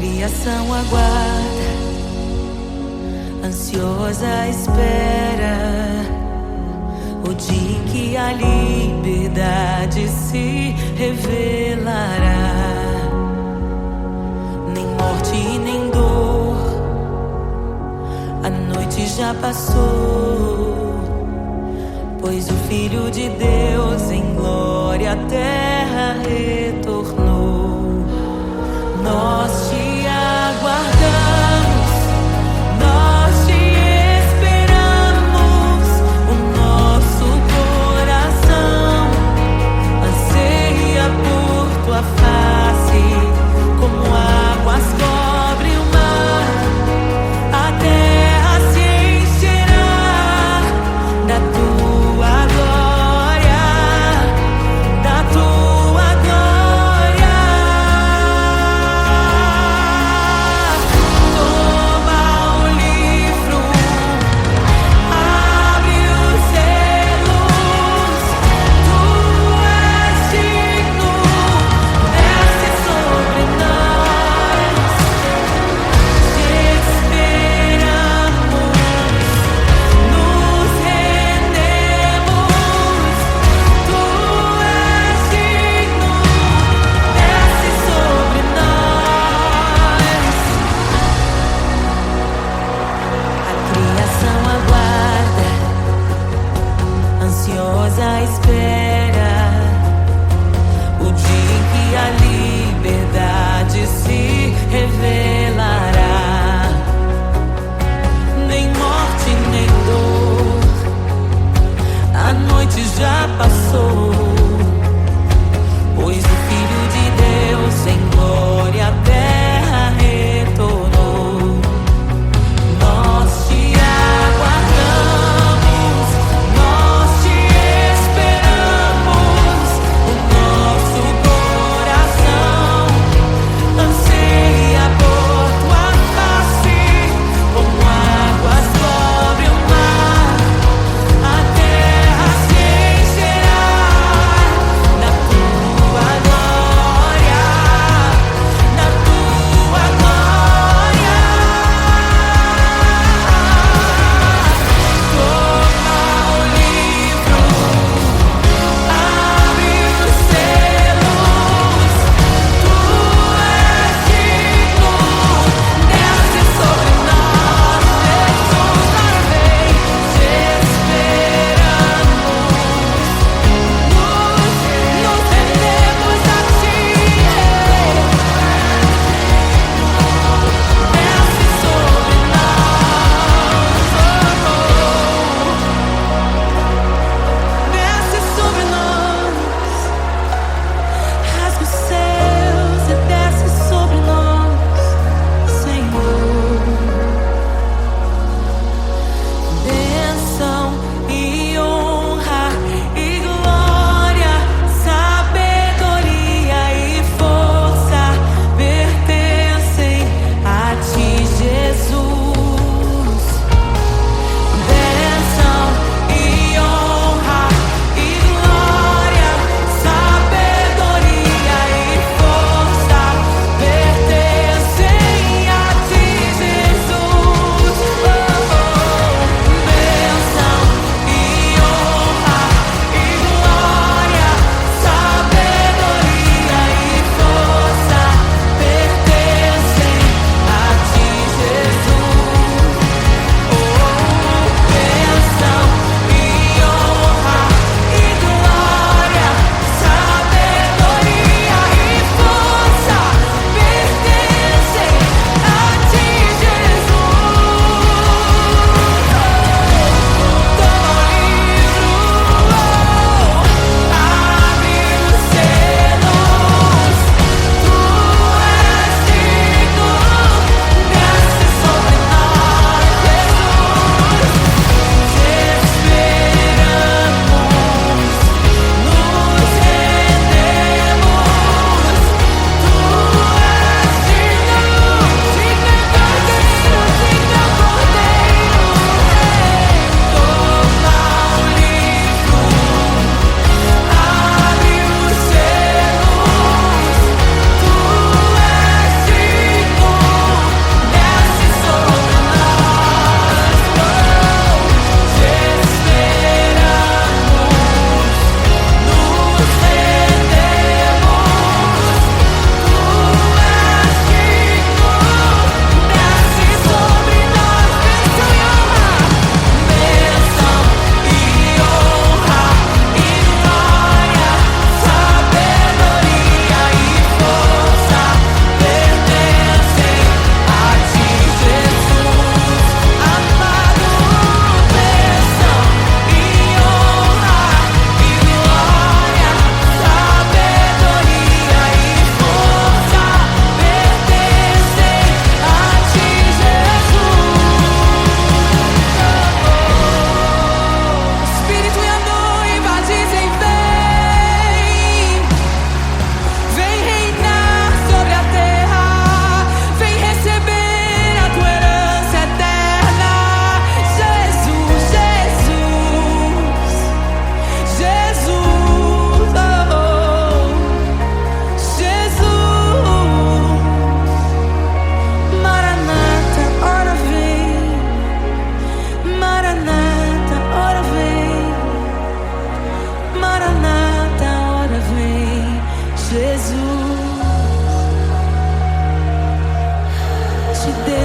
criação aguarda, ansiosa espera o dia em que a liberdade se revelará. Nem morte e nem dor, a noite já passou, pois o Filho de Deus em glória à terra retornou. Nós te aguardamos, nós te esperamos. O nosso coração anseia por tua face, como águas cobrem o mar. A terra se encherá da tua glória, da tua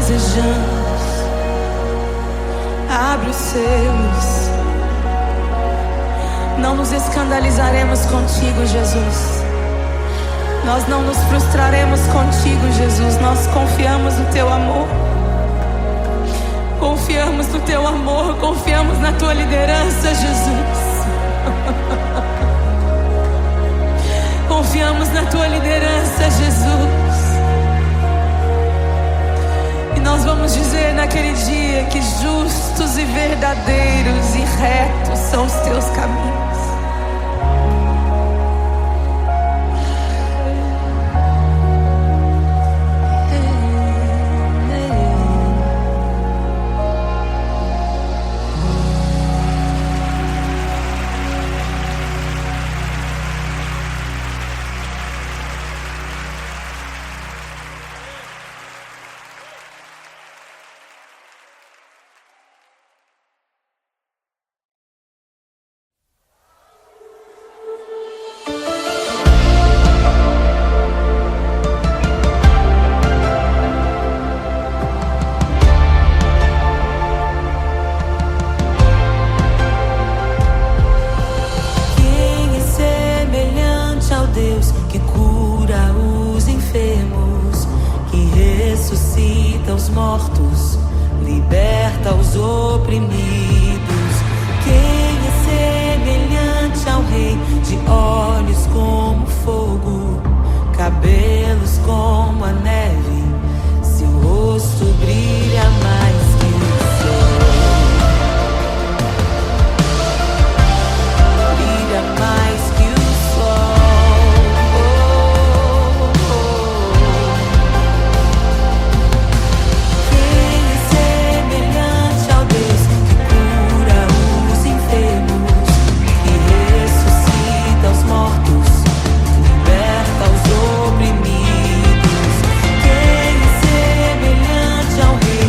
desejamos. Abre os selos. Não nos escandalizaremos contigo, Jesus. Nós não nos frustraremos contigo, Jesus. Nós confiamos no teu amor. Confiamos no teu amor. Confiamos na tua liderança, Jesus. Confiamos na tua liderança, Jesus. E nós vamos dizer naquele dia que justos e verdadeiros e retos são os teus caminhos. Mortos, liberta os oprimidos. Quem é semelhante ao Rei, de olhos como fogo, cabelos como a neve, seu rosto brilha mais que o sol, brilha mais que o sol. Liberta os oprimidos. Quem é semelhante ao Rei,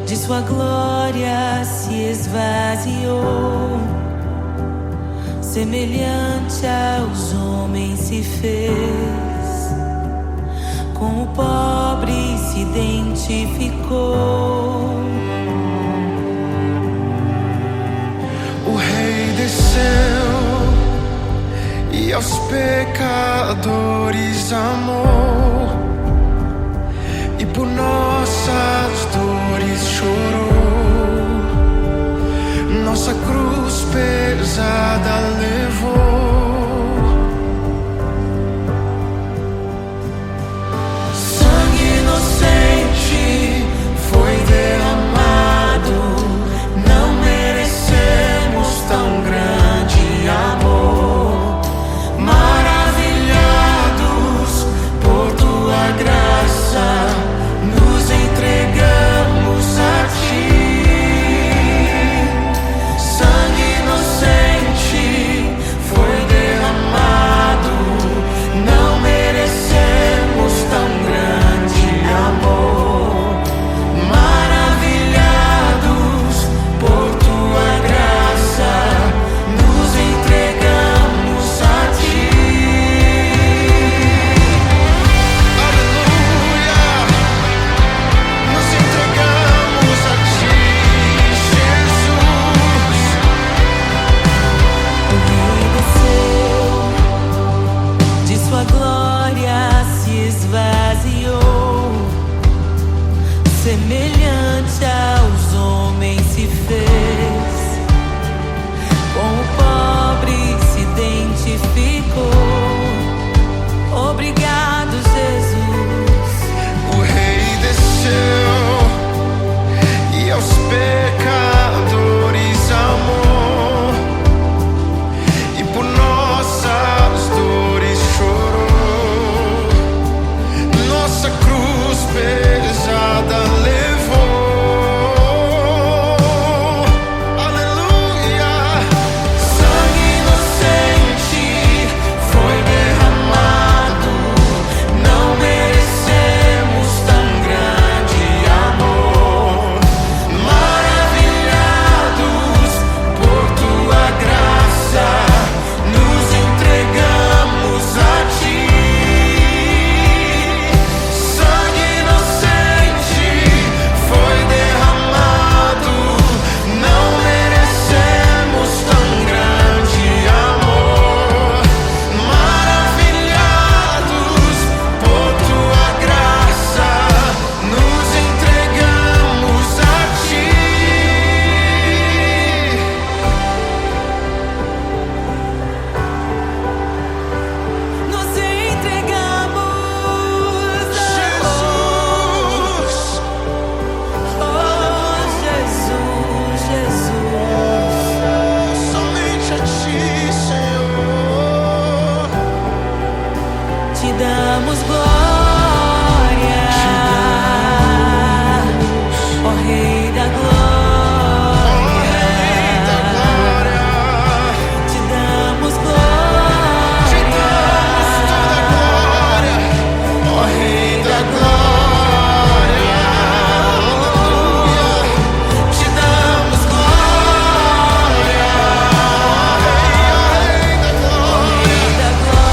de sua glória se esvaziou, semelhante aos homens se fez, com o pobre se identificou. O Rei desceu e aos pecadores amou, e por nossas dores chorou, nossa cruz pesada levou. Sangue inocente foi derramado, não merecemos tão grande amor. Maravilhados por tua graça, nos entregamos a ti. Sangue inocente foi derramado, não merecemos tão grande amor. Maravilhados por tua graça, nos entregamos a ti. Aleluia! Nos entregamos a ti, Jesus. O Rei desceu, de sua glória se esvaziou, semelhante aos homens se fez, com o pobre se identificou. Obrigado, Jesus. O Rei desceu e aos pecadores amou, e por nossas dores chorou, nossa cruz pesada levou. Aleluia! Sangue inocente foi derramado, não merecemos tão grande amor. Maravilhados por tua graça, nos entregamos a ti. Sangue inocente foi derramado, não merecemos tão grande amor. Maravilhados por tua graça, nos entregamos a ti. Nos entregamos, Jesus, oh Jesus, Jesus. somente a ti, Senhor. Te damos glória, ó Rei da glória. Te damos glória, Te damos toda a glória, ó Rei da glória. Aleluia. Te damos glória, ó Rei da glória. Rei da glória.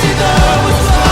Te damos toda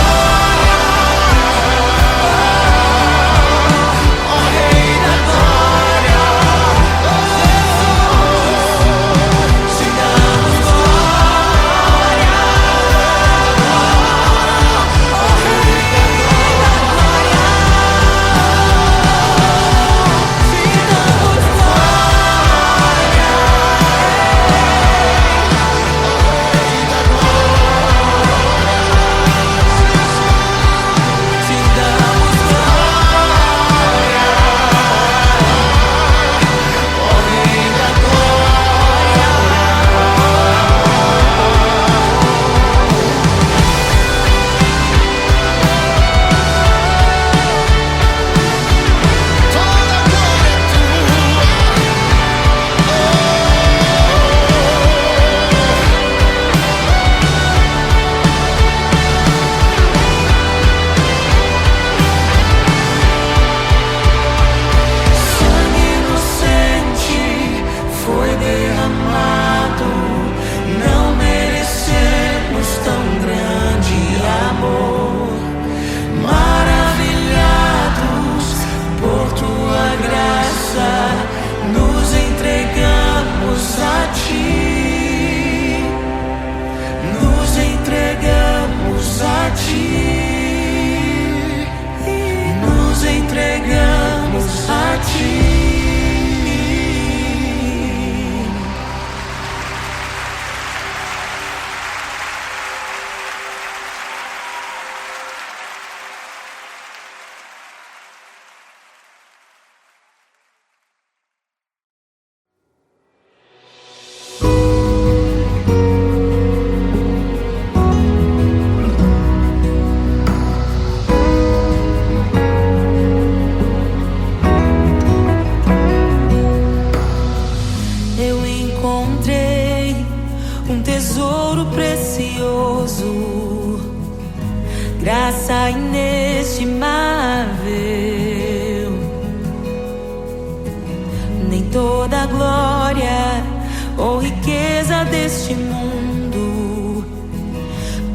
ou riqueza deste mundo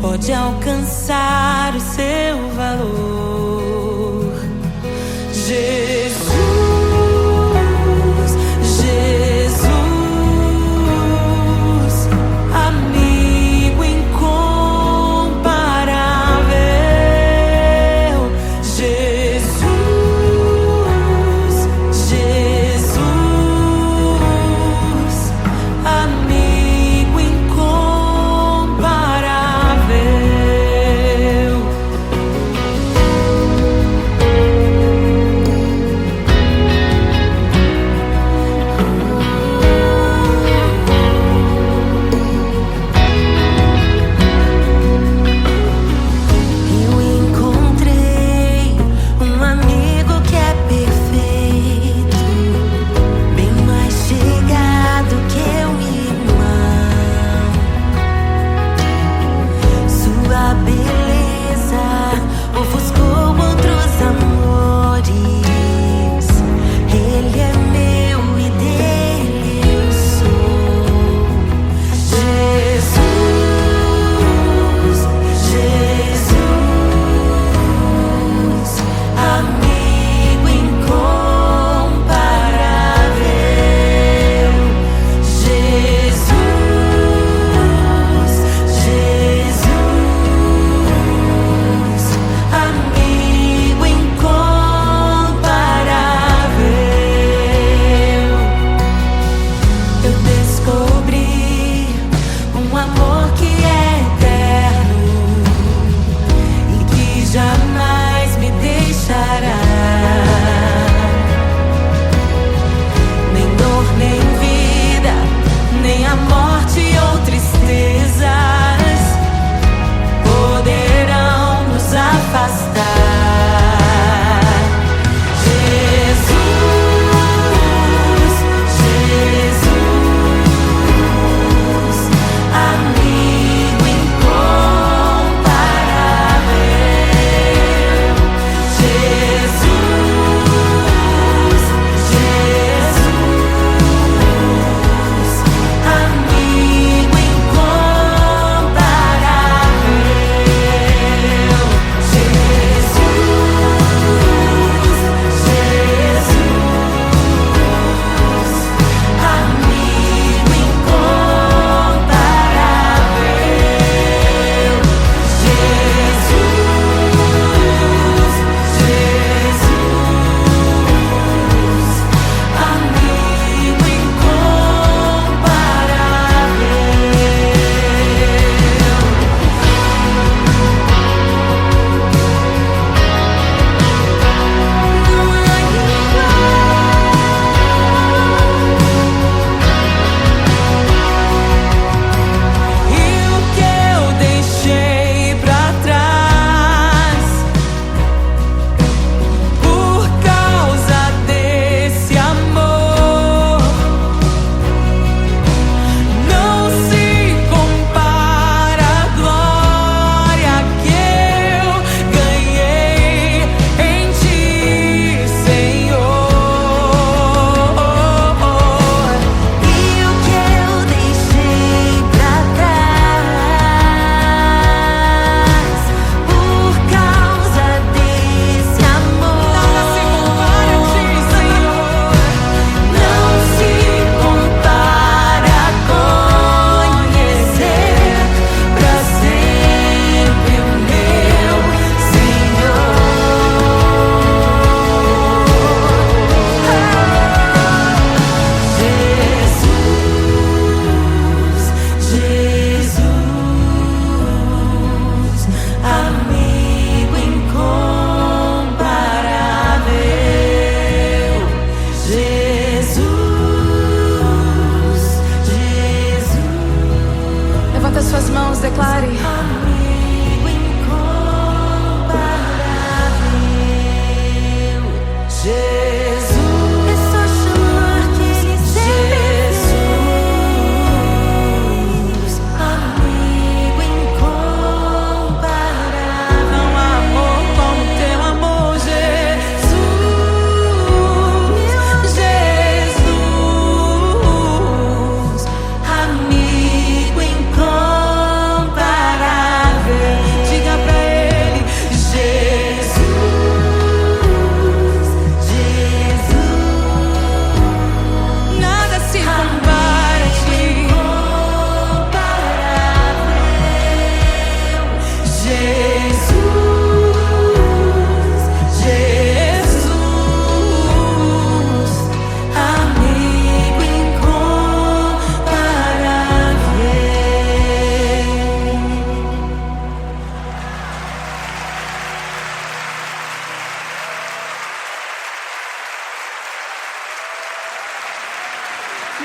pode alcançar o seu valor. Jesus, Jesus, amigo incomparável. Jesus, Jesus, amigo incomparável.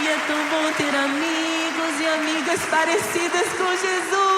E é tão bom ter amigos e amigas parecidas com Jesus.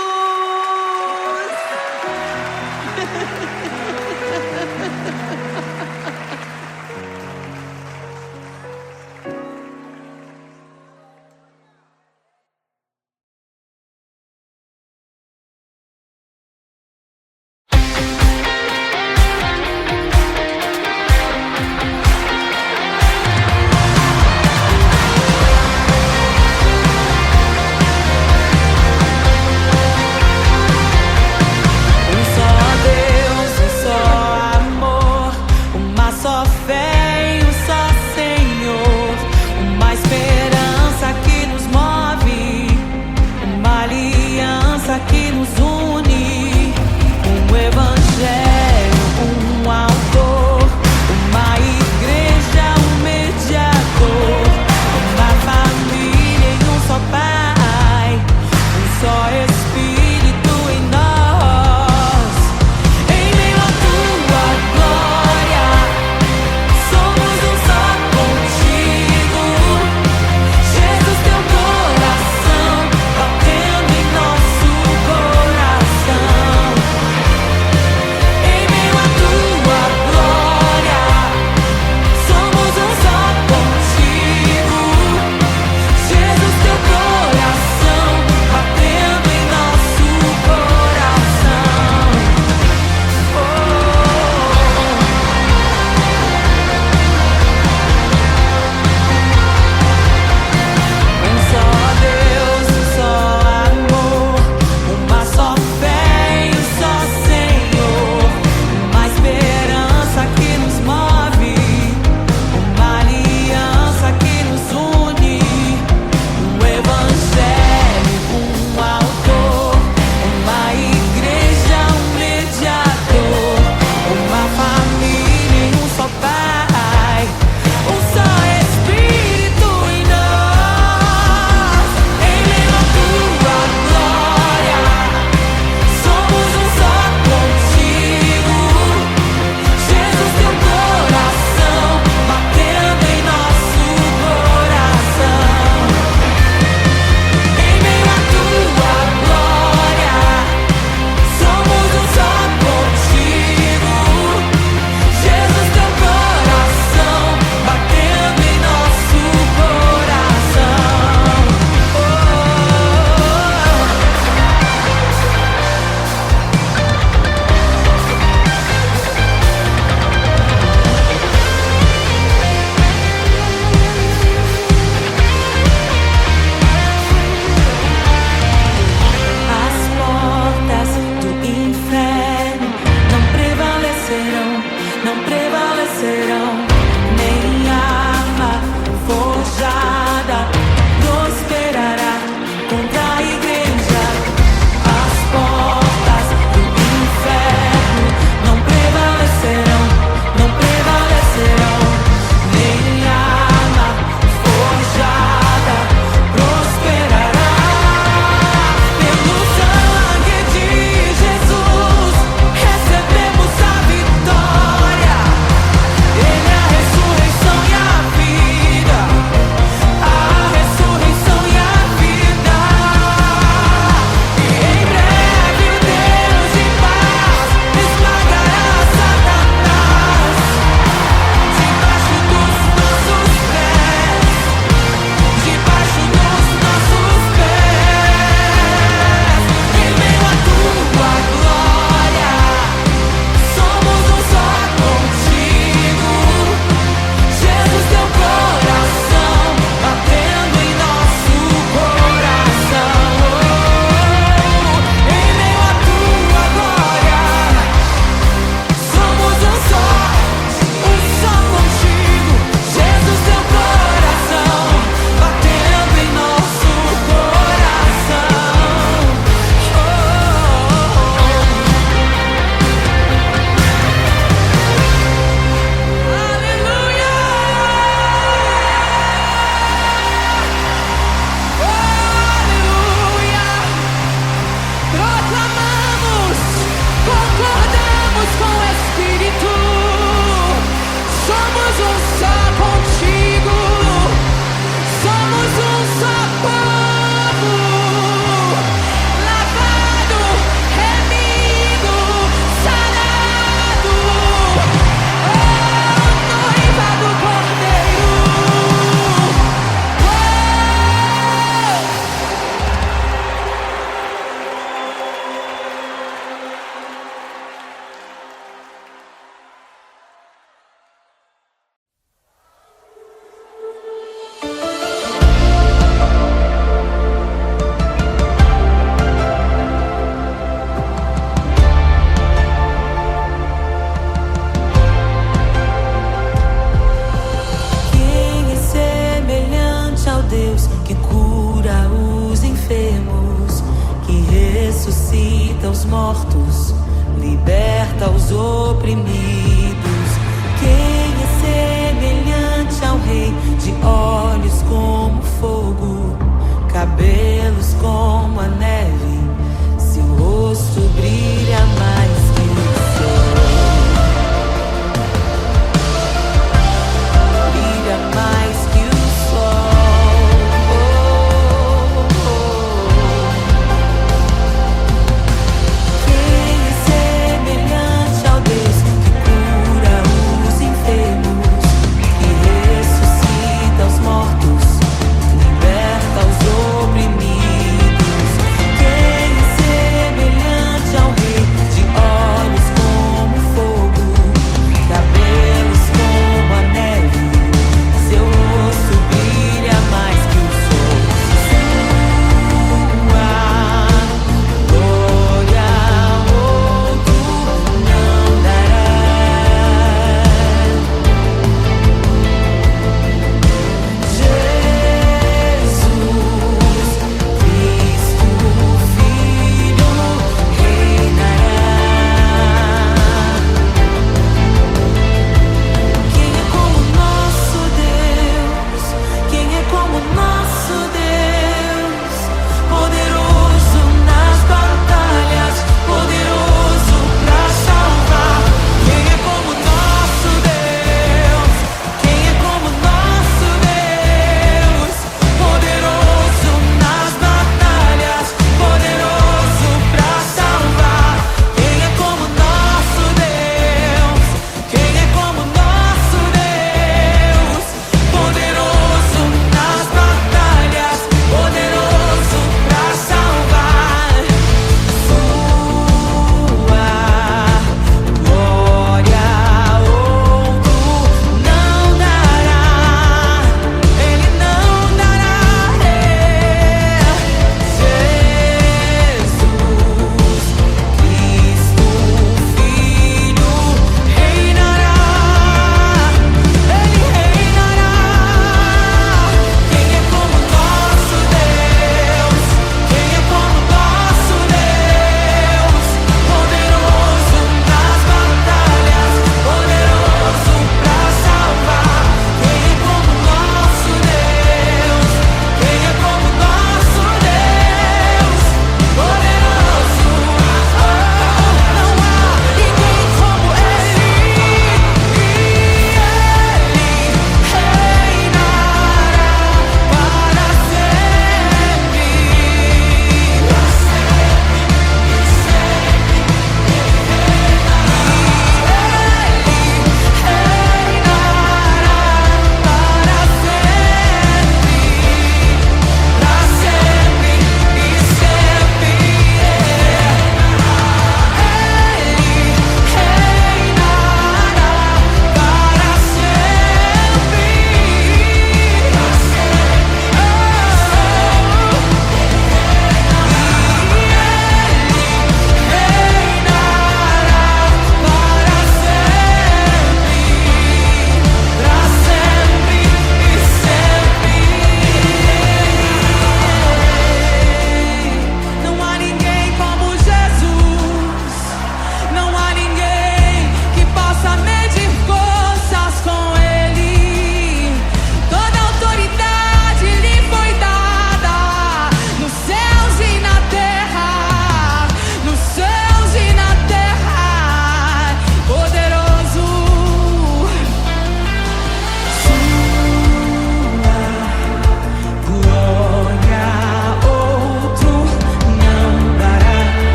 Que nos une, um evangelho, um autor, uma igreja, um mediador, uma família em um só Pai, um só Espírito em nós. Em meio à tua glória, os mortos, liberta os oprimidos. Quem é semelhante ao Rei, de olhos como fogo, cabelos como a neve, seu rosto brilha mais que o sol. Brilha mais que o sol. Quem é semelhante ao Deus que cura os enfermos, que ressuscita os mortos, liberta os oprimidos?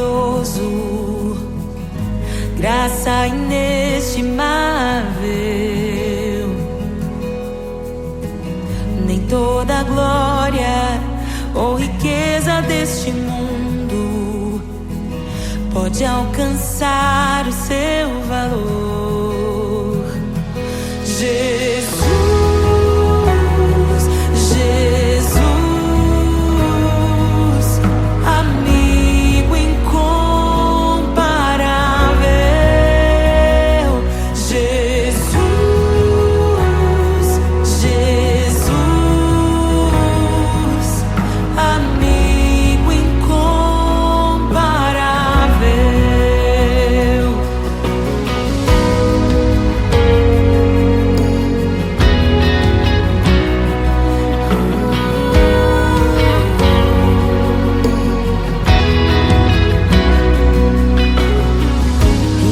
grandioso, graça inestimável. Nem toda glória ou riqueza deste mundo pode alcançar o seu valor. Jesus, Jesus, amigo incomparável. Jesus, Jesus, amigo incomparável.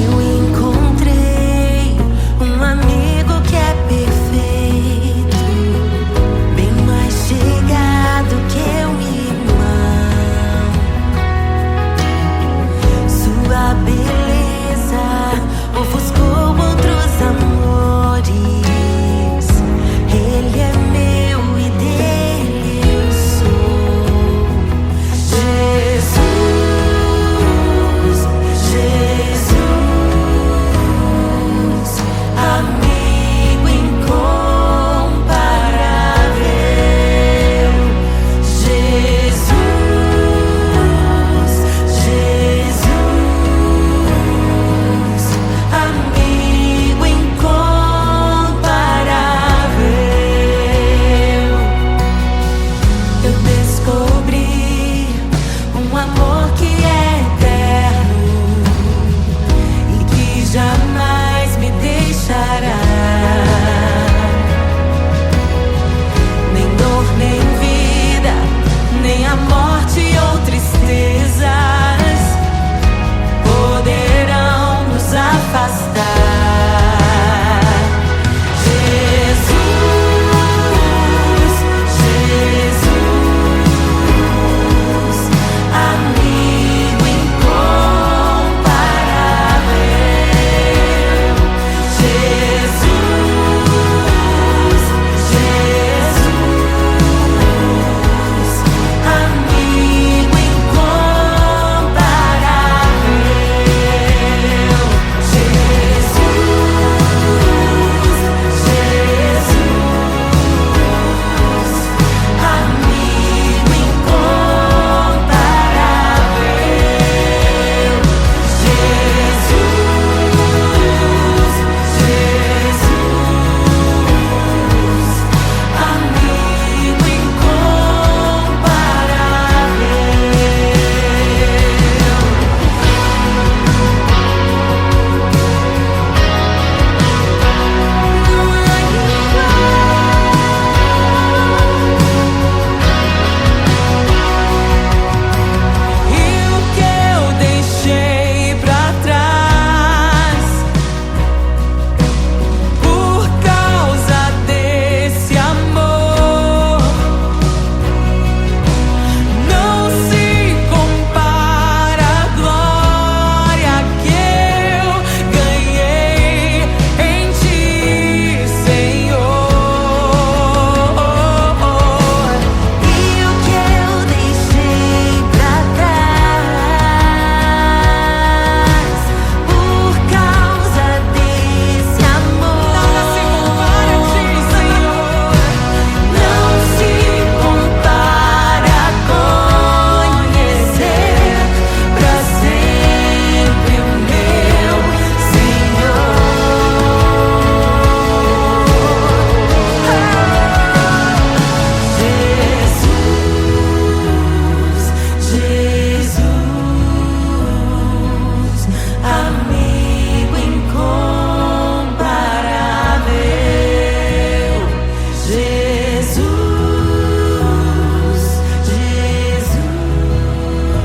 Eu encontrei um amigo que é perfeito, bem mais chegado que um irmão. Sua beleza ofuscou outros amores. Ele é meu e dele eu sou. Jesus, Jesus, amigo incomparável. Jesus, Jesus, amigo incomparável. Eu descobri um amor que é eterno e que jamais me deixará. Nem dor, nem vida, nem a morte ou tristezas poderão nos afastar. Jesus, Jesus, amigo incomparável. Jesus, Jesus, amigo incomparável. Jesus, Jesus, amigo incomparável. Jesus, Jesus, amigo incomparável. E o que eu deixei pra trás por causa desse amor não se compara à glória que eu ganhei em Ti, Senhor. E o que eu deixei pra trás por causa desse amor nada se compara a Ti, Senhor. Não se compara a conhecer pra sempre o meu Senhor. Jesus, Jesus, amigo incomparável. Jesus, Jesus.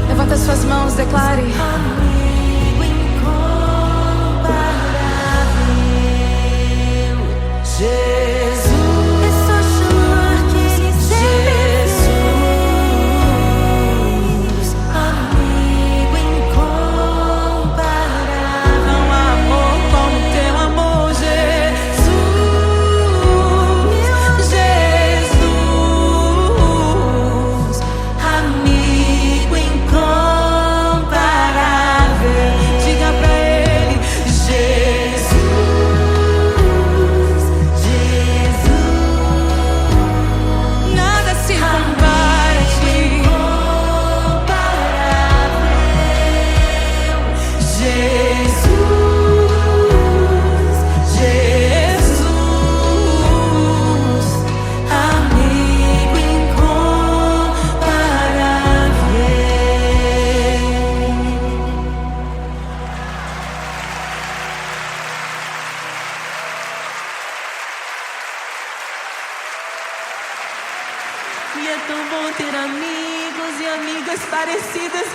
Levanta suas mãos, declare. Amigo incomparável. Jesus. É só chamar que Ele sempre vem. Jesus, amigo incomparável.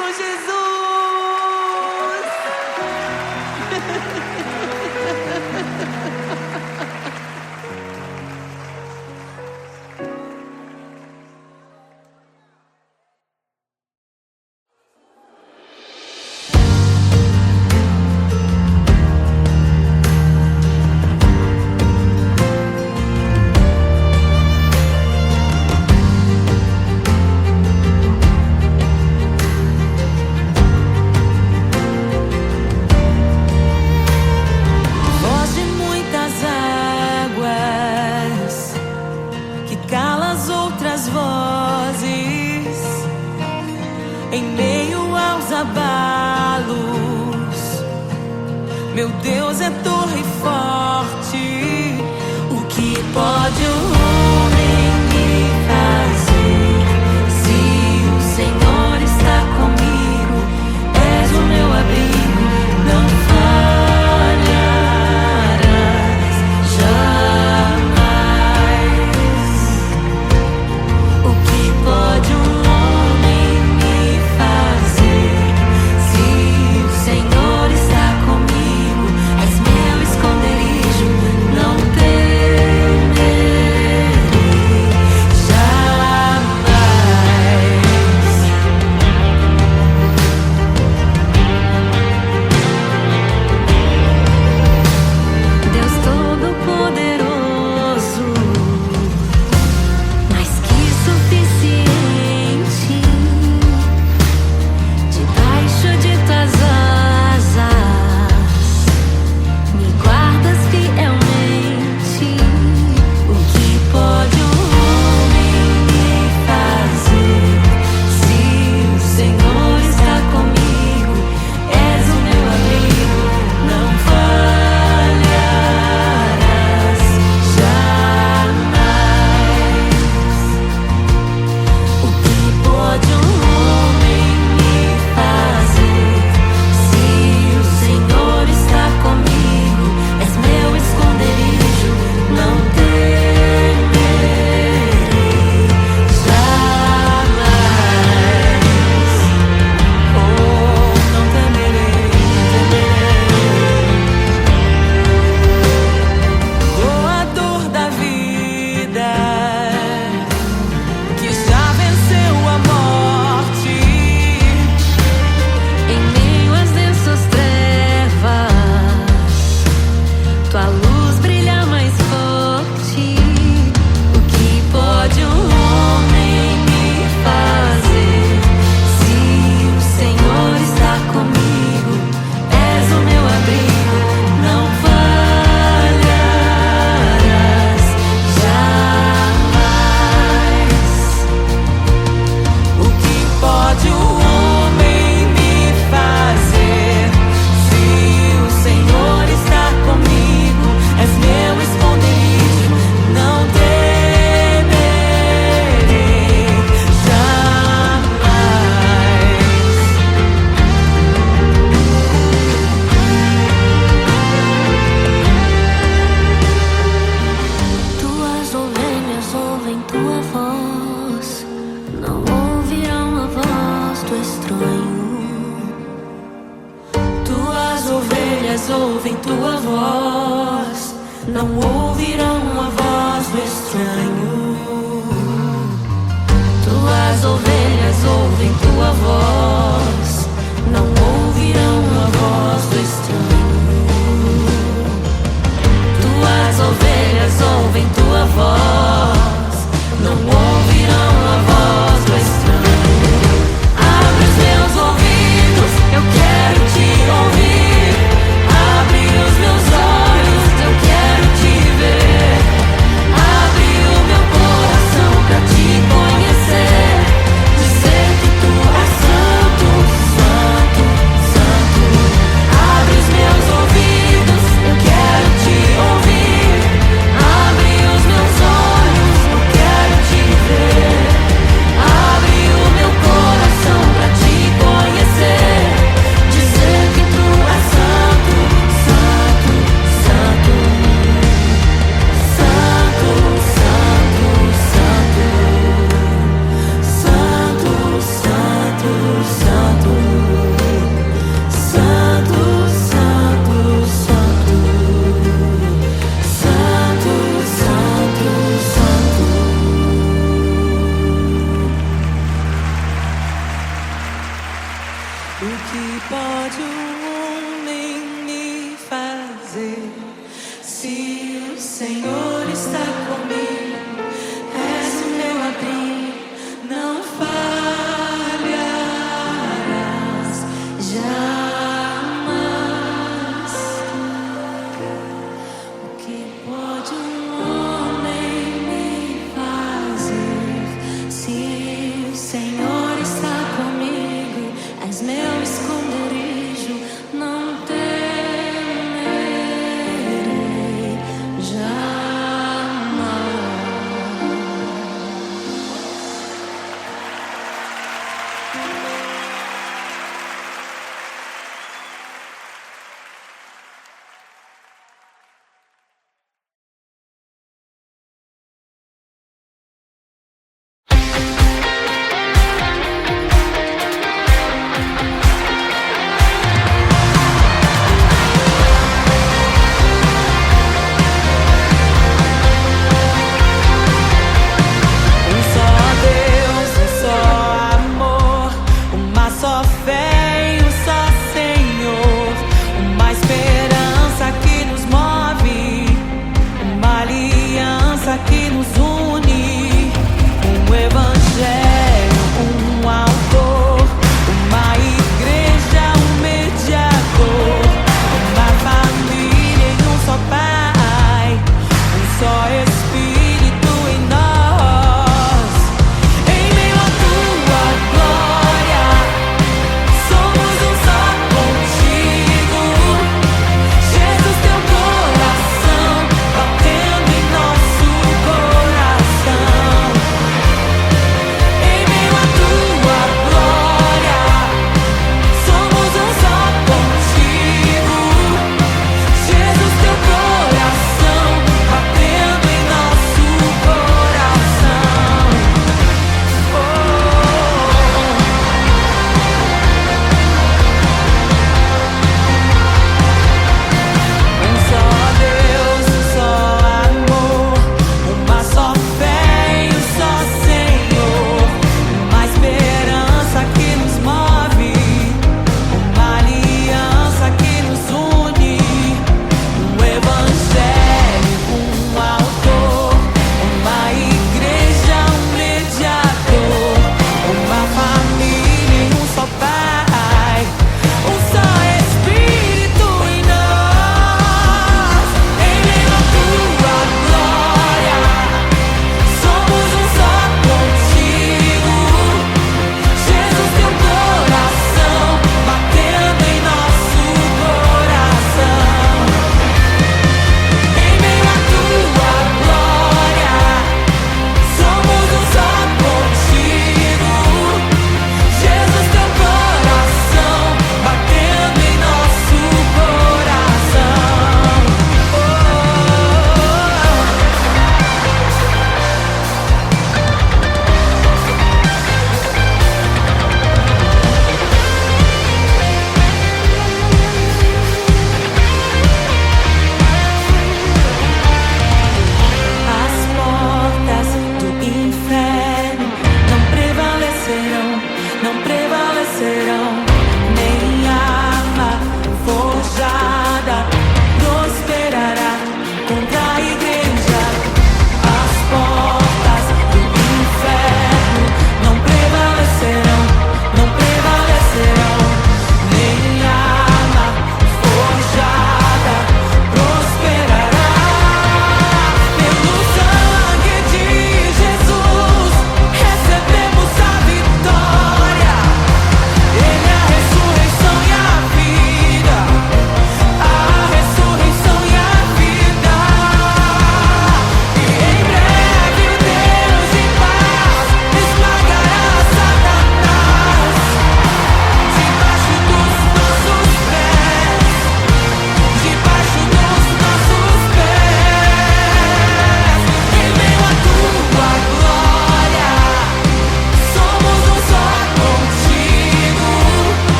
mesmo, Jesus! Em meio aos abalos, meu Deus é torre forte. O que pode o homem me fazer? Se o Senhor está comigo, és o meu abrigo, não falharás jamais. O que pode um ouvem tua voz, não ouvirão a voz do estranho. Tuas ovelhas ouvem tua voz, não ouvirão a voz do estranho. Tuas ovelhas ouvem tua voz, não ouvirão a voz do estranho. Abre os meus ouvidos, eu quero te ouvir. Abre os meus olhos, eu quero te ver. Abre o meu coração pra te conhecer. Dizer que tu és santo, pode um homem me fazer? Se o Senhor está comigo, és o meu abrigo, não falharás jamais. O que pode um homem me fazer? Se o Senhor está comigo, és meu esconderijo, não temerei jamais.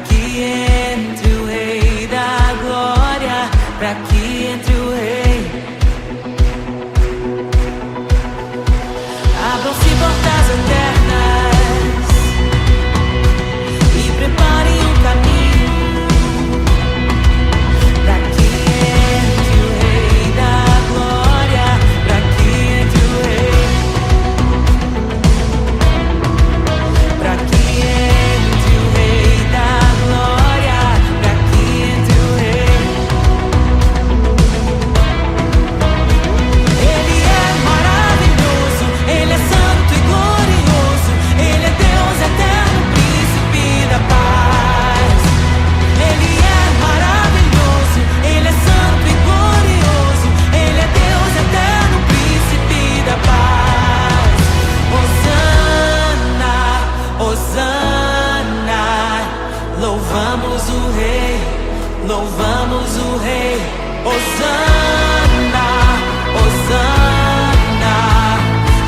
que entre o Rei da Glória, pra que entre o Rei. Abram-se portas eternas e preparem um caminho pra que entre o Rei da Glória, pra que entre o Rei, pra que entre o Rei da Glória, pra que entre o Rei. Ele é maravilhoso, Ele é santo e glorioso, Ele é Deus eterno, príncipe da paz. Ele é maravilhoso, Ele é santo e glorioso, Ele é Deus eterno, príncipe da paz. Hosana, Hosana, louvamos o Rei, louvamos o Rei. Hosana, Hosana,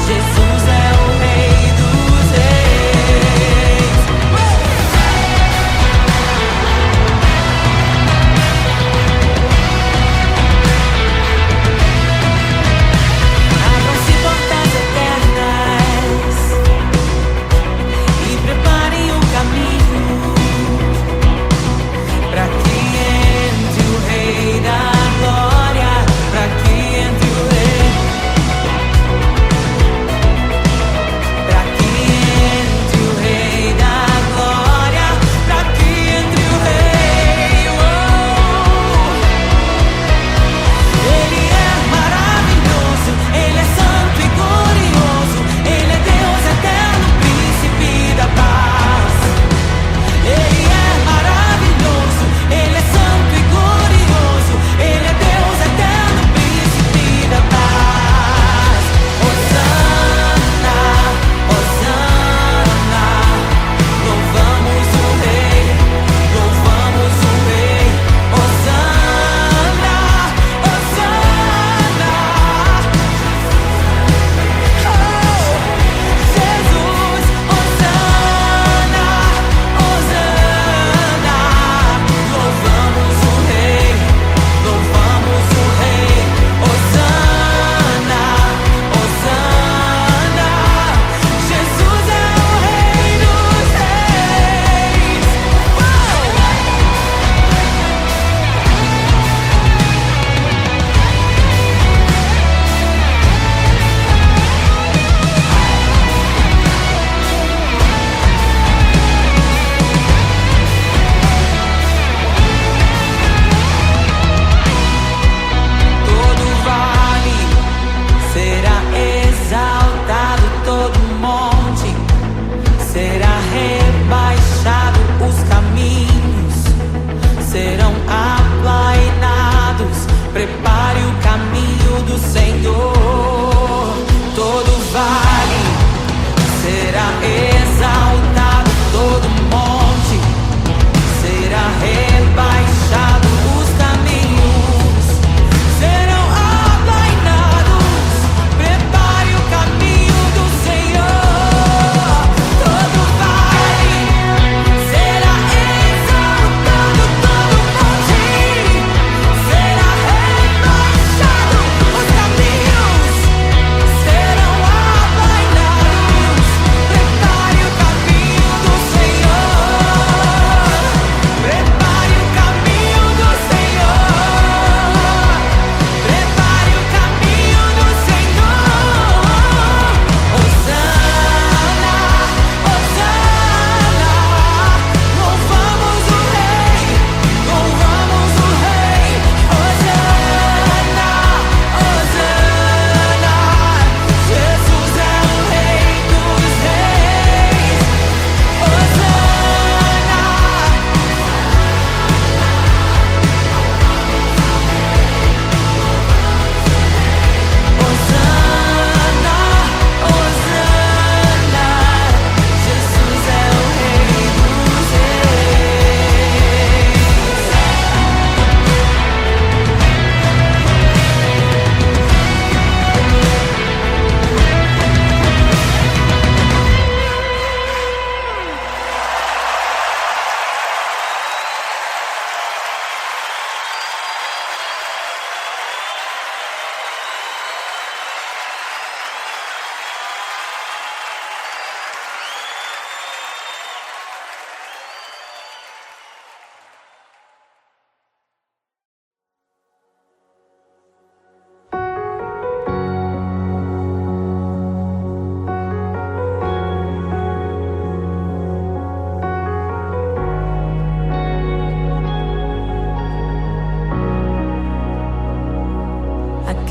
Jesus é o Rei dos Reis. Abram-se portas eternas e preparem o caminho pra que entre o Rei da Glória,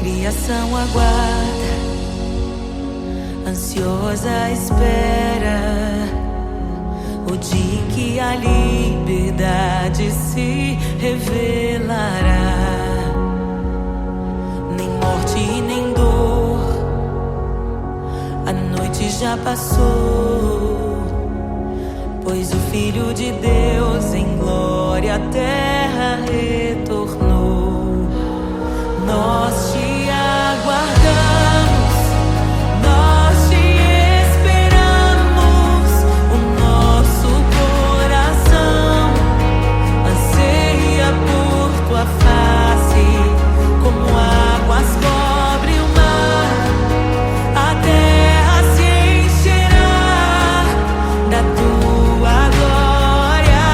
criação aguarda, ansiosa espera o dia em que a liberdade se revelará. Nem morte e nem dor, a noite já passou, pois o Filho de Deus em glória à terra retornou. Nós te aguardamos, nós te esperamos. O nosso coração anseia por tua face, como águas cobrem o mar. A terra se encherá da tua glória.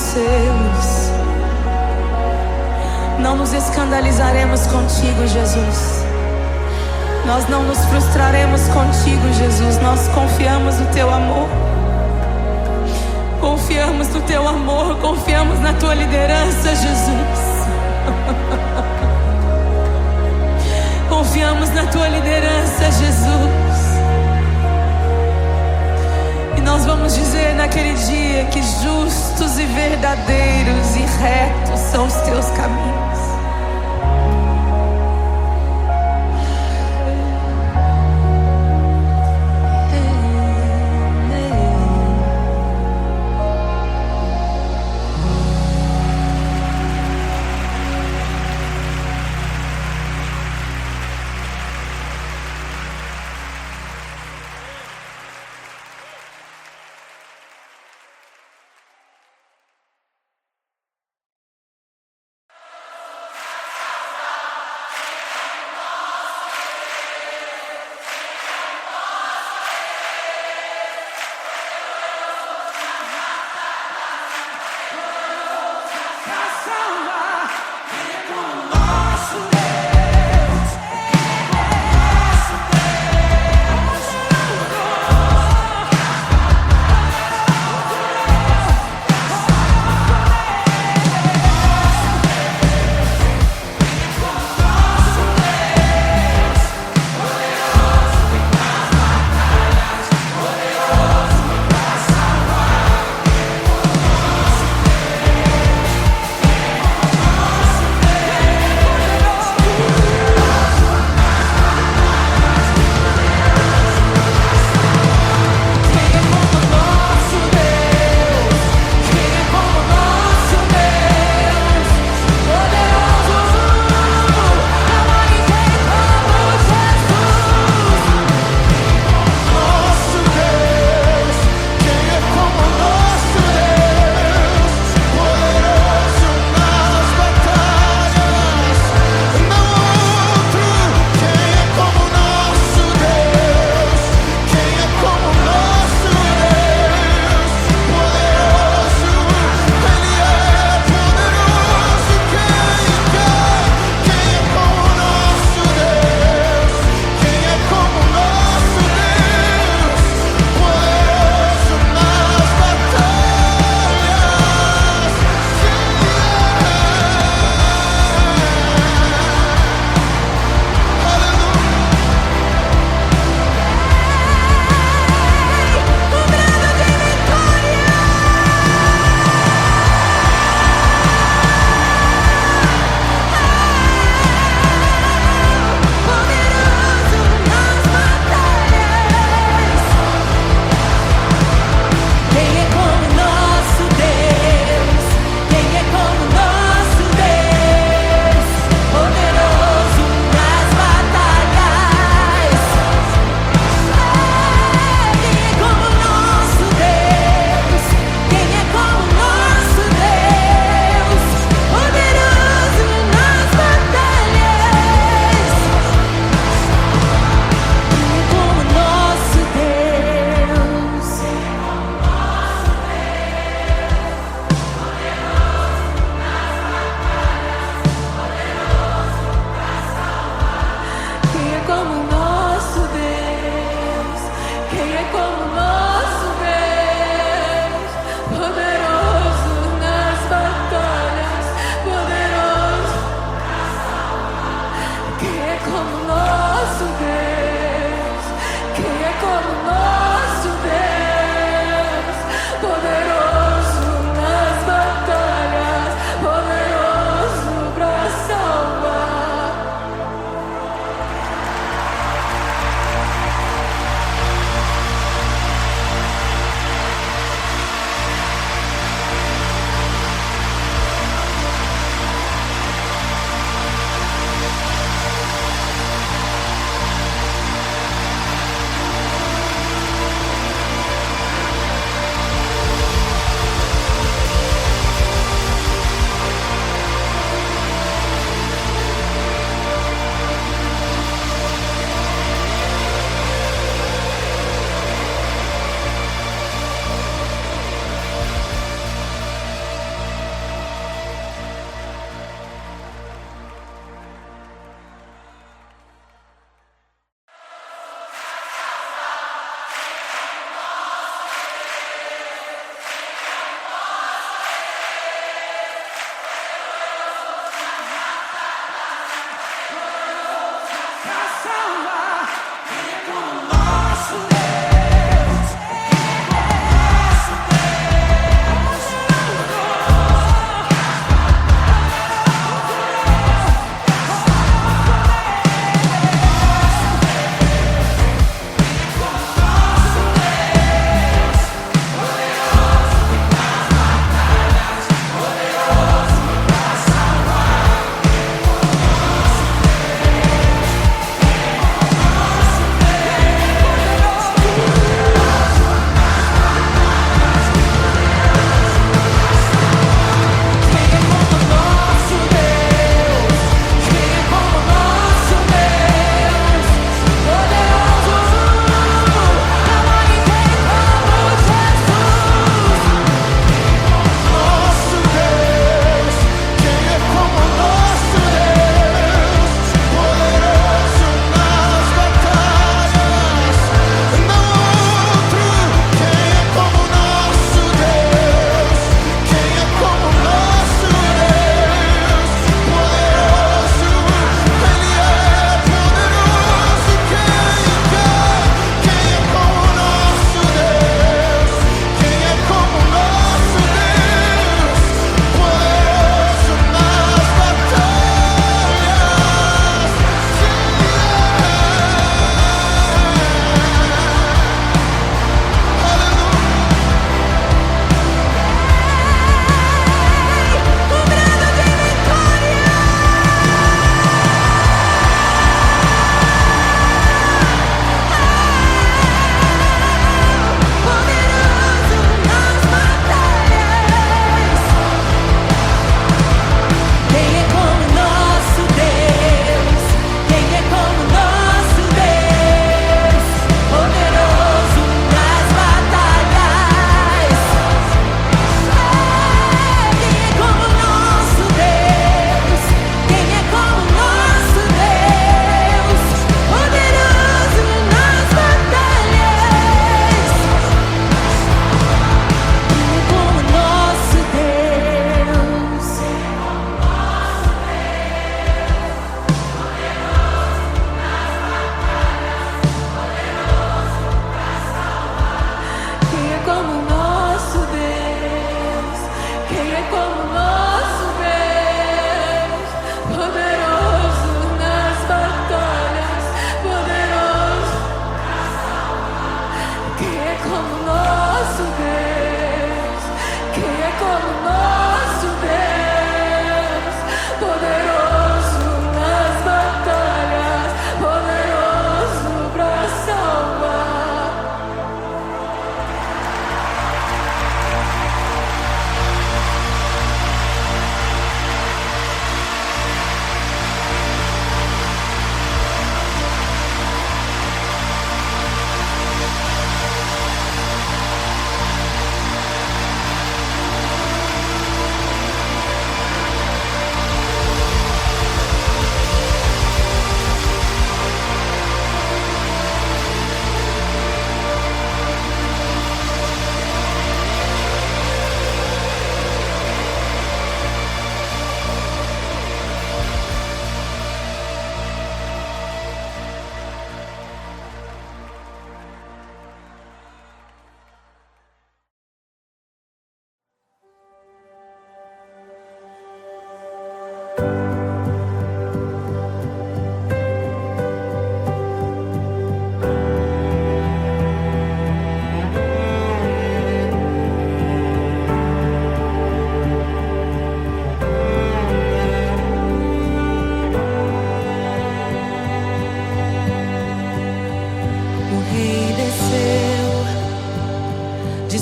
vencê-los. Não nos escandalizaremos contigo, Jesus. Nós não nos frustraremos contigo, Jesus. Nós confiamos no teu amor. Confiamos no teu amor, confiamos na tua liderança, Jesus. Confiamos na tua liderança, Jesus. E nós vamos dizer naquele dia que justos e verdadeiros e retos são os teus caminhos.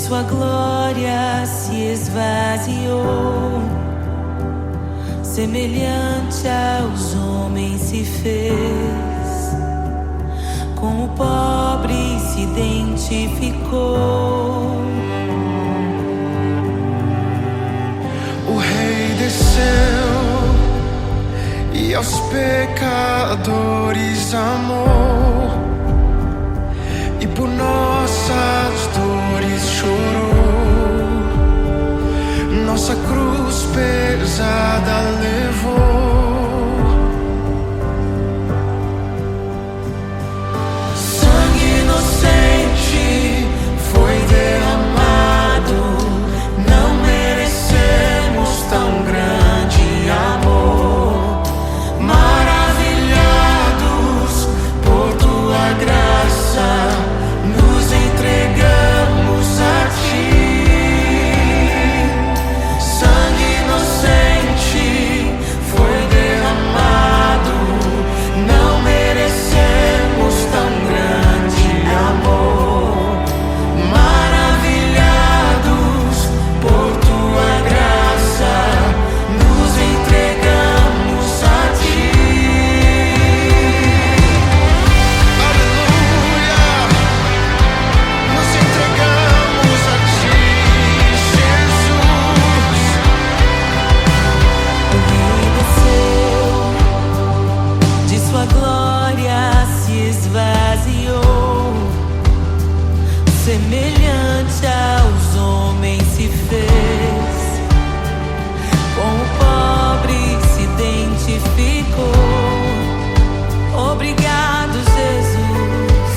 sua glória se esvaziou, semelhante aos homens se fez, com o pobre se identificou. O Rei desceu e aos pecadores amou, e por nossas dores chorou, nossa cruz pesada levou. Sangue inocente foi derramado, não merecemos tão grande amor. Maravilhados por tua graça, nos entregamos a ti. Sangue inocente foi derramado, não merecemos tão grande amor. Maravilhados por tua graça, nos entregamos a ti. Aleluia, nos entregamos a ti, Jesus. O Rei desceu, de sua glória se esvaziou, semelhante aos homens se fez, com o pobre se identificou. Obrigado, Jesus.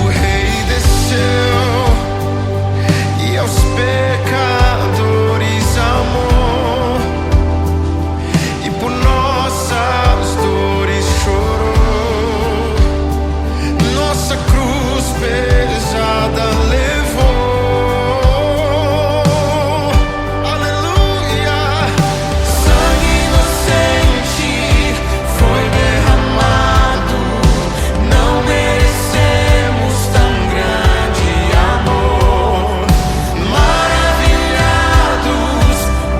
O Rei desceu e aos pecadores amou, e por nossas dores chorou, nossa cruz pesada levou. Aleluia. Sangue inocente foi derramado, não merecemos tão grande amor. Maravilhados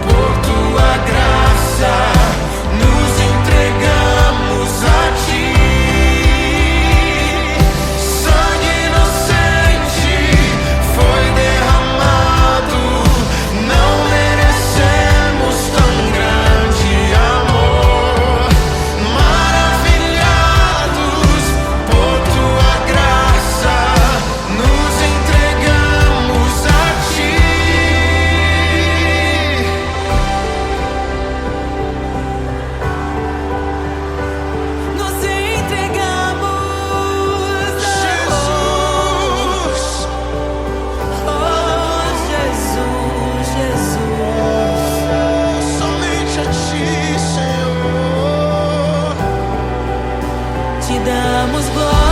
por tua graça, nos entregamos a ti. Sangue inocente foi derramado, não merecemos tão grande amor. Maravilhados por tua graça, nos entregamos a ti. Nos entregamos, Jesus, oh Jesus, Jesus. somente a ti, Senhor. Te damos glória.